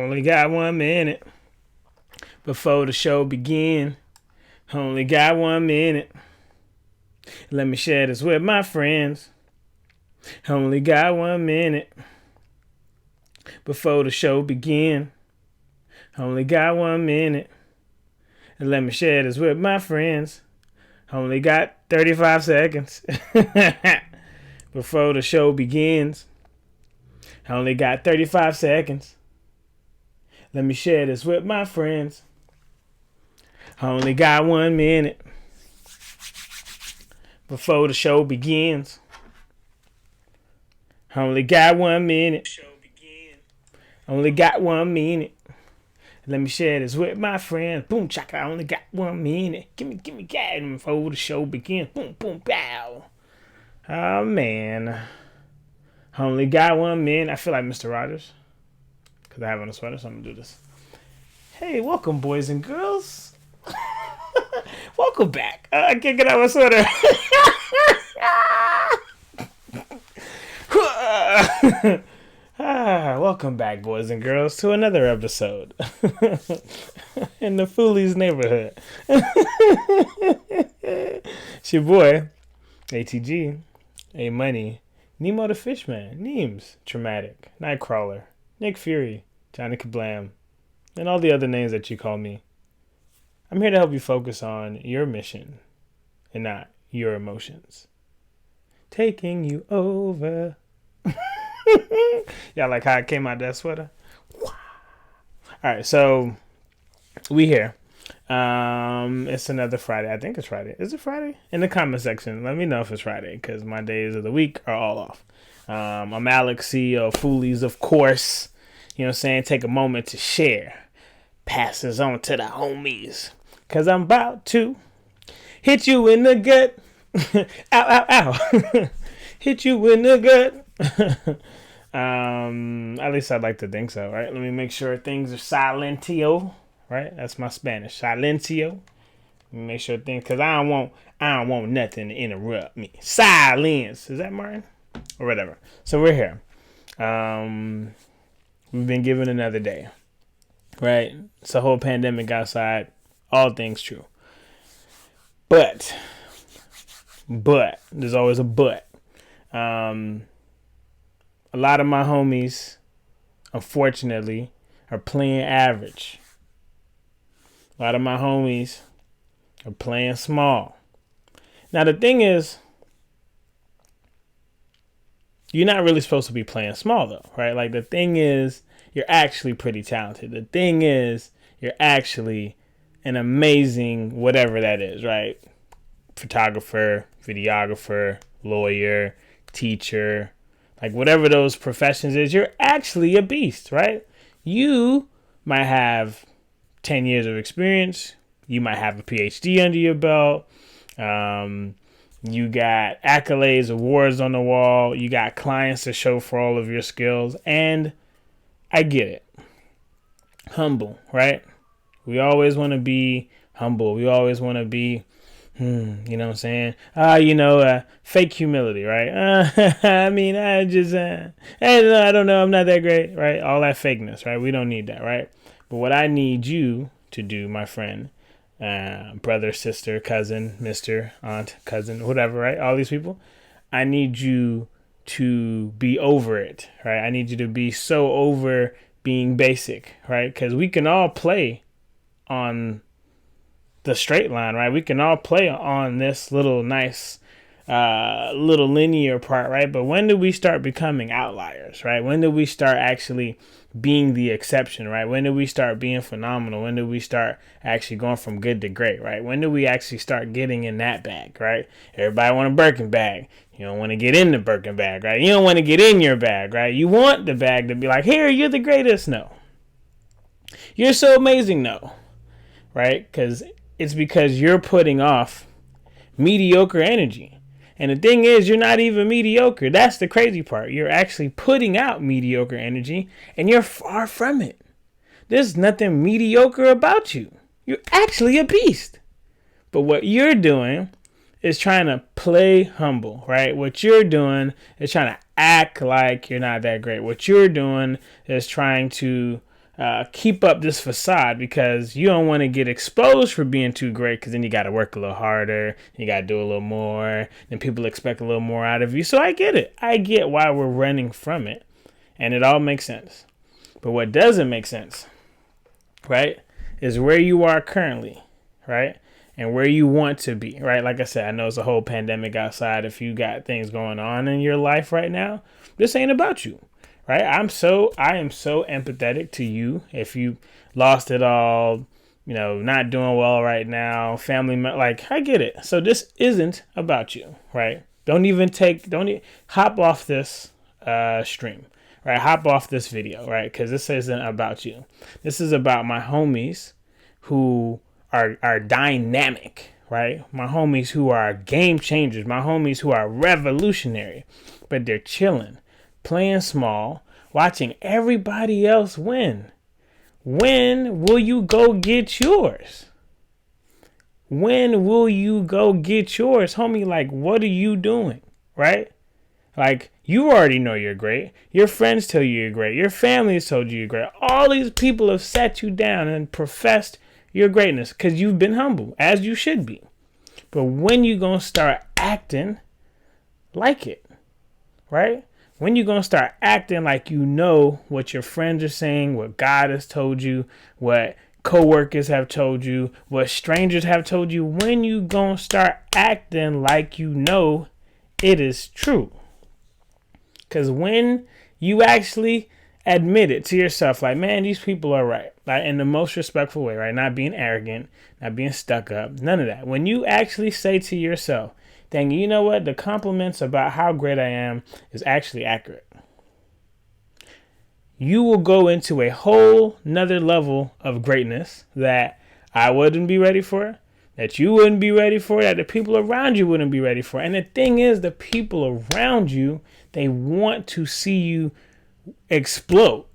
Only got 1 minute before the show begin. Only got 1 minute. Let me share this with my friends. Only got 1 minute before the show begin. Only got 1 minute. Let me share this with my friends. Only got 35 seconds before the show begins. Only got 35 seconds. Let me share this with my friends. Only got 1 minute before the show begins. Only got 1 minute. Only got 1 minute. Let me share this with my friends. Boom, chaka. I only got 1 minute. Give me, gat before the show begins. Boom, boom, pow. Oh man, only got 1 minute. I feel like Mr. Rogers because I have on a sweater, so I'm gonna do this. Hey, welcome, boys and girls. Welcome back. I can't get out of my sweater. Welcome back, boys and girls, to another episode in the Foolies neighborhood. It's your boy, ATG, A-Money, Nemo the Fishman, Neems, Traumatic, Nightcrawler, Nick Fury, Johnny Kablam, and all the other names that you call me. I'm here to help you focus on your mission and not your emotions. Taking you over. Y'all like how I came out that sweater? All right, so we here. It's another Friday. I think it's Friday. Is it Friday? In the comment section, let me know if it's Friday because my days of the week are all off. I'm Alex, CEO of Foolies, of course. You know what I'm saying? Take a moment to share. Pass this on to the homies because I'm about to hit you in the gut. Ow, ow, ow. Hit you in the gut. At least I'd like to think so, right? Let me make sure things are silentio, right? That's my Spanish, silentio. Let me make sure things, cause I don't want nothing to interrupt me. Silence, is that Martin or whatever? So we're here. We've been given another day, right? It's a whole pandemic outside. All things true, but there's always a but. A lot of my homies, unfortunately, are playing average. A lot of my homies are playing small. Now, the thing is, you're not really supposed to be playing small, though, right? Like, the thing is, you're actually pretty talented. The thing is, you're actually an amazing whatever that is, right? Photographer, videographer, lawyer, teacher, like whatever those professions is, you're actually a beast, right? You might have 10 years of experience. You might have a PhD under your belt. You got accolades, awards on the wall. You got clients to show for all of your skills. And I get it. Humble, right? We always want to be humble. We always want to be you know what I'm saying? Fake humility, right? I mean, I don't know. I'm not that great, right? All that fakeness, right? We don't need that, right? But what I need you to do, my friend, brother, sister, cousin, mister, aunt, cousin, whatever, right? All these people, I need you to be over it, right? I need you to be so over being basic, right? Because we can all play on the straight line, right? We can all play on this little nice little linear part, right? But when do we start becoming outliers, right? When do we start actually being the exception, right? When do we start being phenomenal? When do we start actually going from good to great, right? When do we actually start getting in that bag, right? Everybody want a Birkin bag. You don't want to get in the Birkin bag, right? You don't want to get in your bag, right? You want the bag to be like, here, you're the greatest. No. You're so amazing. No. Right? It's because you're putting off mediocre energy. And the thing is, you're not even mediocre. That's the crazy part. You're actually putting out mediocre energy, and you're far from it. There's nothing mediocre about you. You're actually a beast. But what you're doing is trying to play humble, right? What you're doing is trying to act like you're not that great. What you're doing is trying to keep up this facade because you don't want to get exposed for being too great, because then you got to work a little harder, you got to do a little more, and people expect a little more out of you. So I get it. I get why we're running from it, and it all makes sense. But what doesn't make sense, right, is where you are currently, right, and where you want to be, right? Like I said, I know it's a whole pandemic outside. If you got things going on in your life right now, this ain't about you. Right, I am so empathetic to you if you lost it all, not doing well right now, like I get it. So this isn't about you, right? Don't hop off this stream, right? Hop off this video, right? Because this isn't about you. This is about my homies who are dynamic, right? My homies who are game changers, my homies who are revolutionary, but they're chilling, playing small, watching everybody else win. When will you go get yours? When will you go get yours, homie? Like, what are you doing, right? Like, you already know you're great. Your friends tell you you're great. Your family has told you you're great. All these people have sat you down and professed your greatness because you've been humble, as you should be. But when you gonna start acting like it, right? When you gonna start acting like you know what your friends are saying, what God has told you, what coworkers have told you, what strangers have told you? When you gonna start acting like you know it is true? Because when you actually admit it to yourself, like, man, these people are right, like in the most respectful way, right? Not being arrogant, not being stuck up, none of that. When you actually say to yourself, dang, you know what? The compliments about how great I am is actually accurate. You will go into a whole nother level of greatness that I wouldn't be ready for, that you wouldn't be ready for, that the people around you wouldn't be ready for. And the thing is, the people around you, they want to see you explode.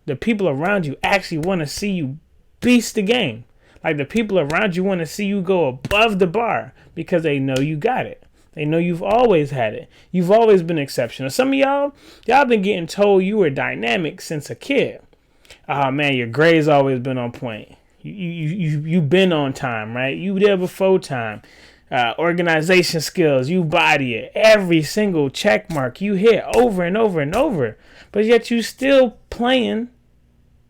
The people around you actually want to see you beast the game. Like, the people around you want to see you go above the bar because they know you got it. They know you've always had it. You've always been exceptional. Some of y'all been getting told you were dynamic since a kid. Oh man, your grades always been on point. You've been on time, right? You there before time. Organization skills, you body it. Every single check mark you hit over and over and over. But yet you still playing,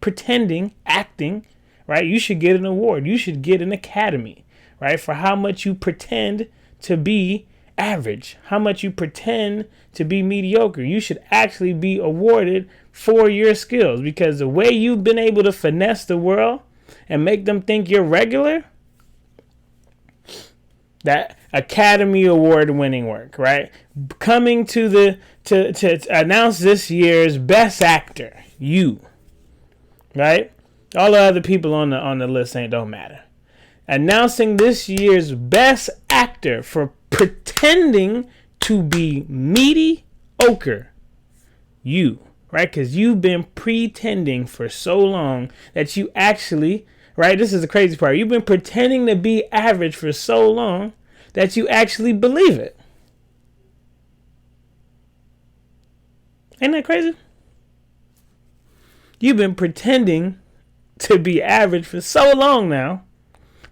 pretending, acting, right? You should get an award. You should get an academy, right? For how much you pretend to be average, how much you pretend to be mediocre. You should actually be awarded for your skills, because the way you've been able to finesse the world and make them think you're regular, that Academy Award winning work, right? Coming to announce this year's best actor, you, right? All the other people on the list don't matter. Announcing this year's best actor for pretending to be mediocre, you, right? Because you've been pretending for so long that you actually, right? This is the crazy part. You've been pretending to be average for so long that you actually believe it. Ain't that crazy? You've been pretending to be average for so long now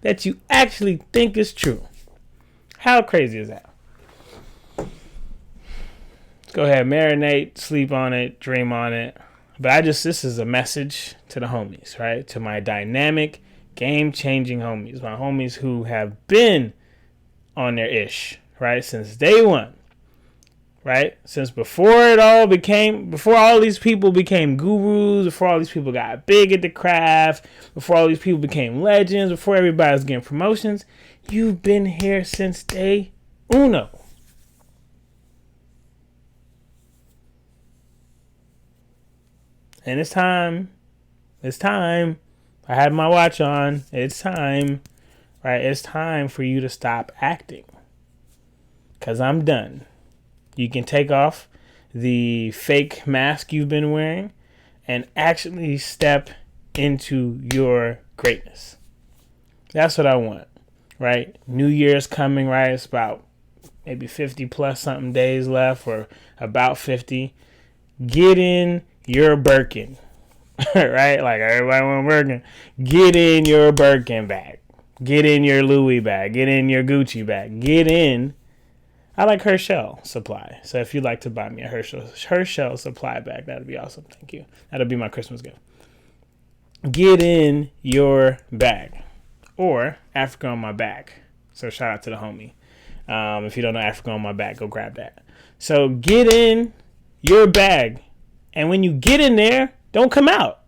that you actually think it's true. How crazy is that? Go ahead, marinate, sleep on it, dream on it. But this is a message to the homies, right? To my dynamic, game-changing homies. My homies who have been on their ish, right? Since day one, right? Since before all these people became gurus, before all these people got big at the craft, before all these people became legends, before everybody was getting promotions, you've been here since day uno. And it's time. I had my watch on. It's time, right? It's time for you to stop acting. 'Cause I'm done. You can take off the fake mask you've been wearing and actually step into your greatness. That's what I want, right? New Year's coming, right? It's about maybe 50 plus something days left, or about 50. Get in your Birkin. right? Like everybody want Birkin. Get in your Birkin bag. Get in your Louis bag. Get in your Gucci bag. Get in. I like Herschel supply. So if you'd like to buy me a Herschel supply bag, that'd be awesome. Thank you. That'll be my Christmas gift. Get in your bag. Or Africa on my back. So shout out to the homie. If you don't know Africa on my back, go grab that. So get in your bag. And when you get in there, don't come out.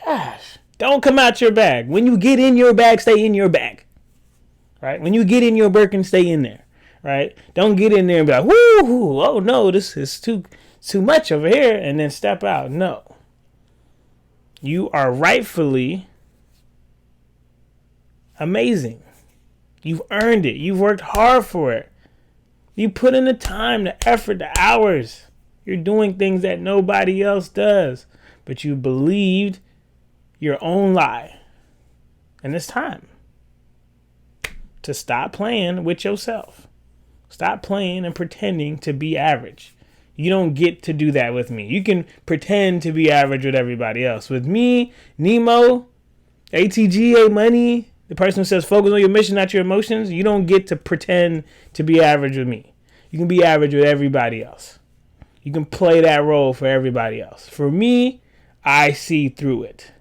Gosh. Don't come out your bag. When you get in your bag, stay in your bag. Right? When you get in your Birkin, stay in there. Right? Don't get in there and be like, woo, oh no, this is too much over here, and then step out. No. You are rightfully amazing. You've earned it. You've worked hard for it. You put in the time, the effort, the hours. You're doing things that nobody else does. But you believed your own lie. And it's time to stop playing with yourself. Stop playing and pretending to be average. You don't get to do that with me. You can pretend to be average with everybody else. With me, Nemo, ATGA Money, the person who says focus on your mission, not your emotions, you don't get to pretend to be average with me. You can be average with everybody else. You can play that role for everybody else. For me, I see through it.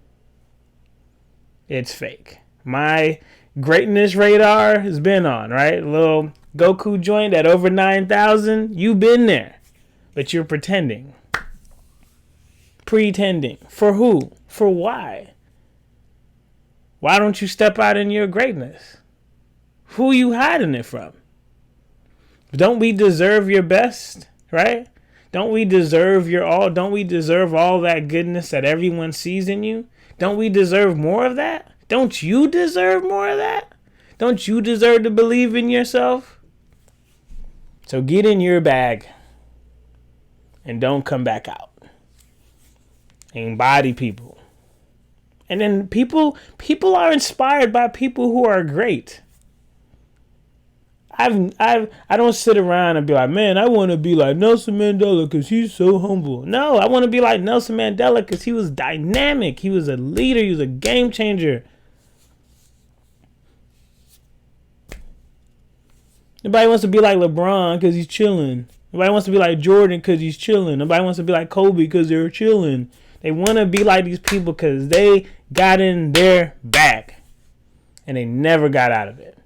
It's fake. My greatness radar has been on, right? A little Goku joint at over 9,000. You've been there. But you're pretending. Pretending. For who? For why? Why don't you step out in your greatness? Who you hiding it from? Don't we deserve your best, right? Don't we deserve your all? Don't we deserve all that goodness that everyone sees in you? Don't we deserve more of that? Don't you deserve more of that? Don't you deserve to believe in yourself? So get in your bag and don't come back out. Embody people. And then people are inspired by people who are great. I don't sit around and be like, man, I want to be like Nelson Mandela because he's so humble. No, I want to be like Nelson Mandela because he was dynamic. He was a leader. He was a game changer. Nobody wants to be like LeBron because he's chilling. Nobody wants to be like Jordan because he's chilling. Nobody wants to be like Kobe because they're chilling. They want to be like these people because they got in their bag and they never got out of it.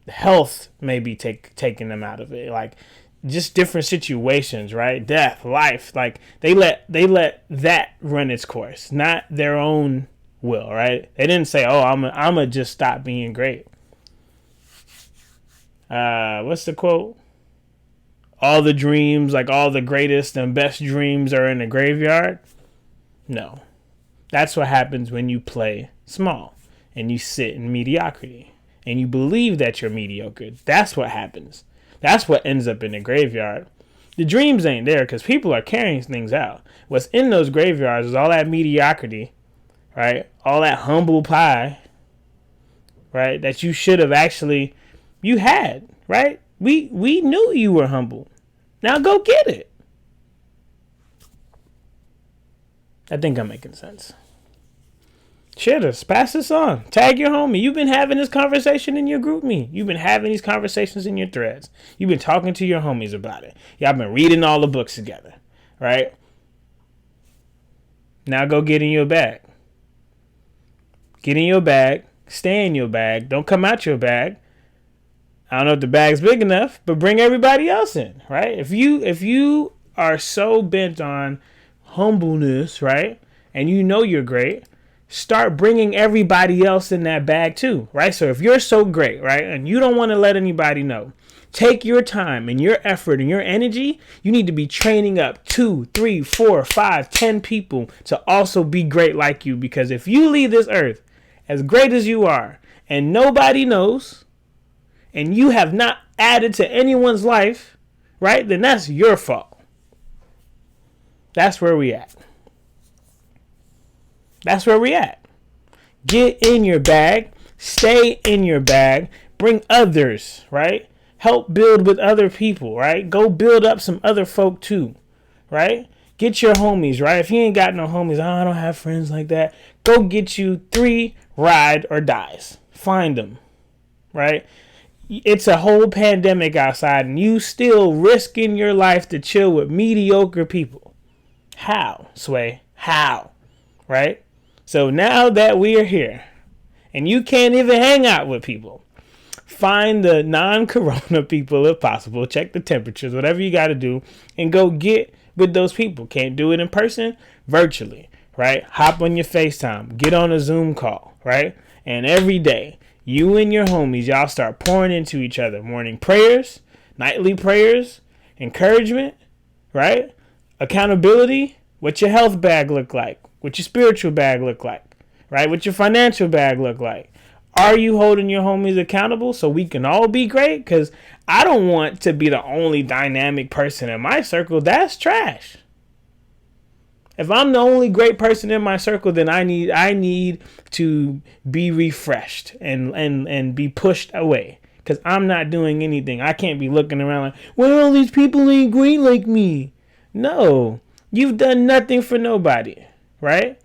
Health may be taking them out of it. Like just different situations, right? Death, life. Like they let that run its course, not their own will, right? They didn't say, oh, I'm gonna just stop being great. What's the quote? All the dreams, like all the greatest and best dreams are in the graveyard. No. That's what happens when you play small and you sit in mediocrity and you believe that you're mediocre. That's what happens. That's what ends up in the graveyard. The dreams ain't there because people are carrying things out. What's in those graveyards is all that mediocrity, right? All that humble pie, right? That you should have actually, you had, right? We knew you were humble. Now go get it. I think I'm making sense. Share this. Pass this on. Tag your homie. You've been having this conversation in your group me. You've been having these conversations in your threads. You've been talking to your homies about it. Y'all been reading all the books together. Right? Now go get in your bag. Get in your bag. Stay in your bag. Don't come out your bag. I don't know if the bag's big enough, but bring everybody else in. Right? If you are so bent on humbleness, right? And you know you're great, start bringing everybody else in that bag too, right? So if you're so great, right, and you don't want to let anybody know, take your time and your effort and your energy. You need to be training up 2, 3, 4, 5, 10 people to also be great like you. Because if you leave this earth as great as you are and nobody knows and you have not added to anyone's life, right, then that's your fault. That's where we at. That's where we at. Get in your bag. Stay in your bag. Bring others, right? Help build with other people, right? Go build up some other folk too, right? Get your homies, right? If you ain't got no homies, I don't have friends like that. Go get you 3 ride or dies. Find them, right? It's a whole pandemic outside and you still risking your life to chill with mediocre people. How, Sway? How? Right? So now that we are here and you can't even hang out with people, find the non-corona people if possible. Check the temperatures, whatever you got to do, and go get with those people. Can't do it in person? Virtually, right? Hop on your FaceTime. Get on a Zoom call, right? And every day, you and your homies, y'all start pouring into each other. Morning prayers, nightly prayers, encouragement, right? Accountability. What your health bag look like? What your spiritual bag look like? Right? What your financial bag look like? Are you holding your homies accountable so we can all be great? Because I don't want to be the only dynamic person in my circle. That's trash. If I'm the only great person in my circle, then I need to be refreshed and be pushed away. Because I'm not doing anything. I can't be looking around like, well, all these people ain't great like me. No, you've done nothing for nobody, right?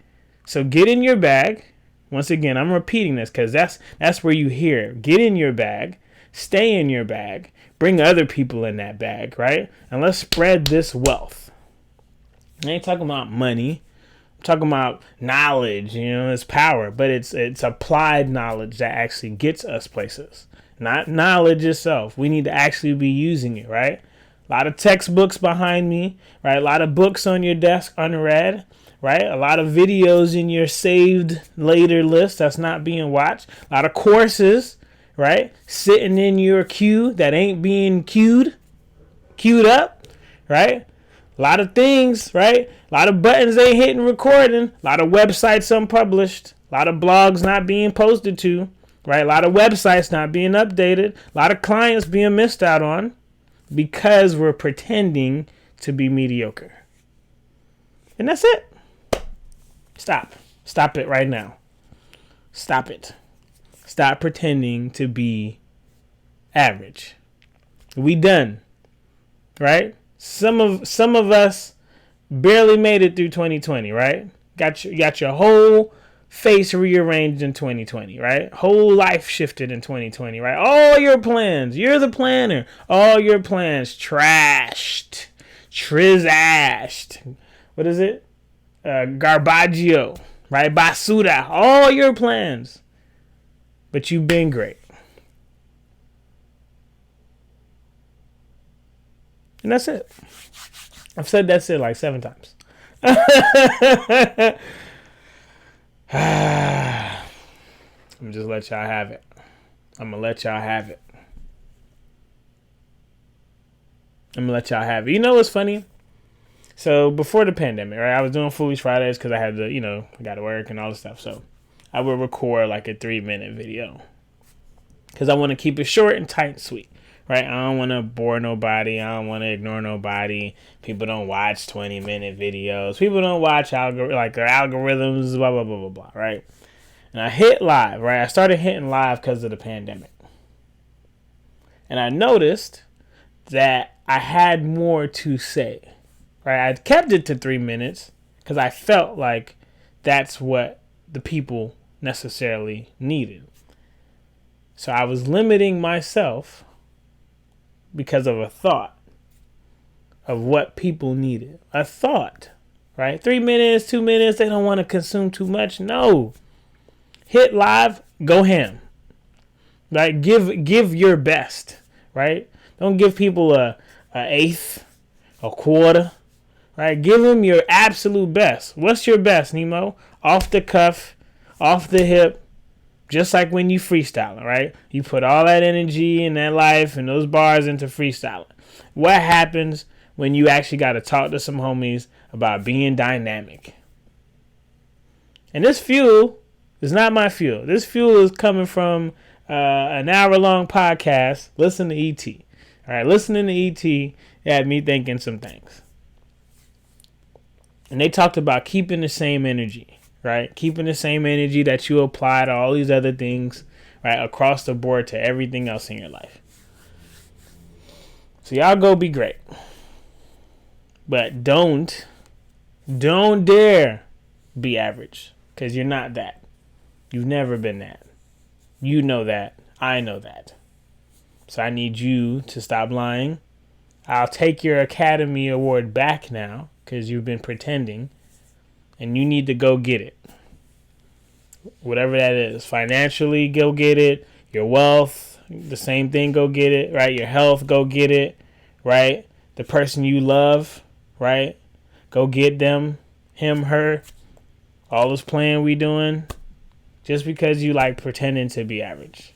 So get in your bag. Once again, I'm repeating this because that's where you hear it. Get in your bag. Stay in your bag. Bring other people in that bag, right? And let's spread this wealth. I ain't talking about money. I'm talking about knowledge. It's power, but it's applied knowledge that actually gets us places. Not knowledge itself. We need to actually be using it, right? A lot of textbooks behind me, right? A lot of books on your desk unread, right? A lot of videos in your saved later list that's not being watched. A lot of courses, right? Sitting in your queue that ain't being queued up, right? A lot of things, right? A lot of buttons they hitting recording. A lot of websites unpublished. A lot of blogs not being posted to, right? A lot of websites not being updated. A lot of clients being missed out on because we're pretending to be mediocre. And that's it. Stop. Stop it right now. Stop it. Stop pretending to be average. We done, right? Some of us barely made it through 2020, right? Got your whole face rearranged in 2020, right? Whole life shifted in 2020, right? All your plans, you're the planner. All your plans trashed, trizashed. What is it? Garbaggio, right? Basuda. All your plans, but you've been great. And that's it. I've said that's it like 7 times. I'm just let y'all have it. I'm gonna let y'all have it. You know what's funny? So before the pandemic, right, I was doing Foolies Fridays because I had to, I got to work and all this stuff. So I would record like a 3-minute video because I want to keep it short and tight and sweet. Right, I don't want to bore nobody. I don't want to ignore nobody. People don't watch 20-minute videos. People don't watch their algorithms, blah, blah, blah, blah, blah, right? And I hit live, right? I started hitting live because of the pandemic. And I noticed that I had more to say, right? I kept it to 3 minutes because I felt like that's what the people necessarily needed. So I was limiting myself because of a thought of what people needed. A thought, right? 3 minutes, 2 minutes, they don't want to consume too much. No. Hit live, go ham. Right? Give your best, right? Don't give people a eighth, a quarter, right? Give them your absolute best. What's your best, Nemo? Off the cuff, off the hip. Just like when you freestyling, right? You put all that energy and that life and those bars into freestyling. What happens when you actually got to talk to some homies about being dynamic? And this fuel is not my fuel. This fuel is coming from an hour-long podcast. Listen to E.T. All right, listening to E.T. had me thinking some things. And they talked about keeping the same energy. Right? Keeping the same energy that you apply to all these other things, right? Across the board to everything else in your life. So y'all go be great. But don't Don't dare be average, because you're not that. You've never been that. You know that. I know that. So I need you to stop lying. I'll take your Academy Award back now because you've been pretending, and you need to go get it. Whatever that is. Financially, go get it. Your wealth, the same thing, go get it, right? Your health, go get it, right? The person you love, right? Go get them, him, her. All this playing we doing just because you like pretending to be average.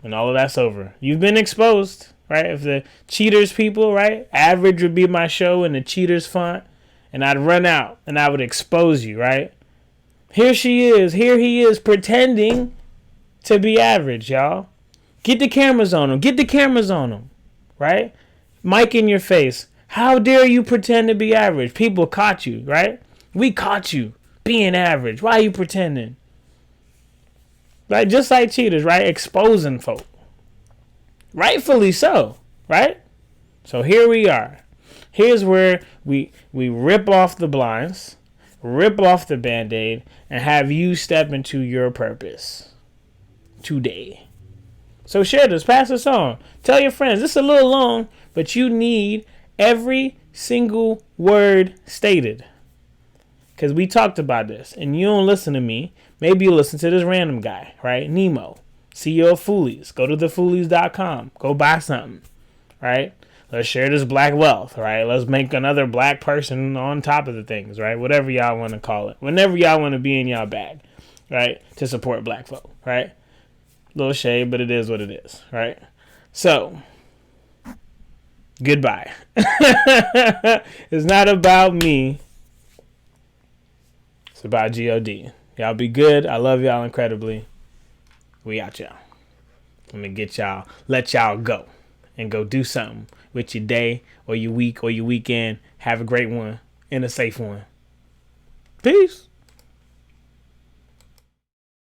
And all of that's over. You've been exposed, right? If the cheaters people, right? Average would be my show in the cheaters font. And I'd run out and I would expose you, right? Here she is. Here he is pretending to be average, y'all. Get the cameras on him. Get the cameras on him, right? Mic in your face. How dare you pretend to be average? People caught you, right? We caught you being average. Why are you pretending? Right? Just like cheaters, right? Exposing folk. Rightfully so, right? So here we are. Here's where we rip off the blinds, rip off the Band-Aid, and have you step into your purpose today. So share this, pass this on. Tell your friends. This is a little long, but you need every single word stated. Because we talked about this, and you don't listen to me. Maybe you listen to this random guy, right? Nemo, CEO of Foolies. Go to thefoolies.com. Go buy something, right? Let's share this black wealth, right? Let's make another black person on top of the things, right? Whatever y'all want to call it. Whenever y'all want to be in y'all bag, right? To support black folk, right? Little shade, but it is what it is, right? So, goodbye. It's not about me. It's about God. Y'all be good. I love y'all incredibly. We out, y'all. Let me get y'all, let y'all go and go do something with your day or your week or your weekend. Have a great one and a safe one. Peace.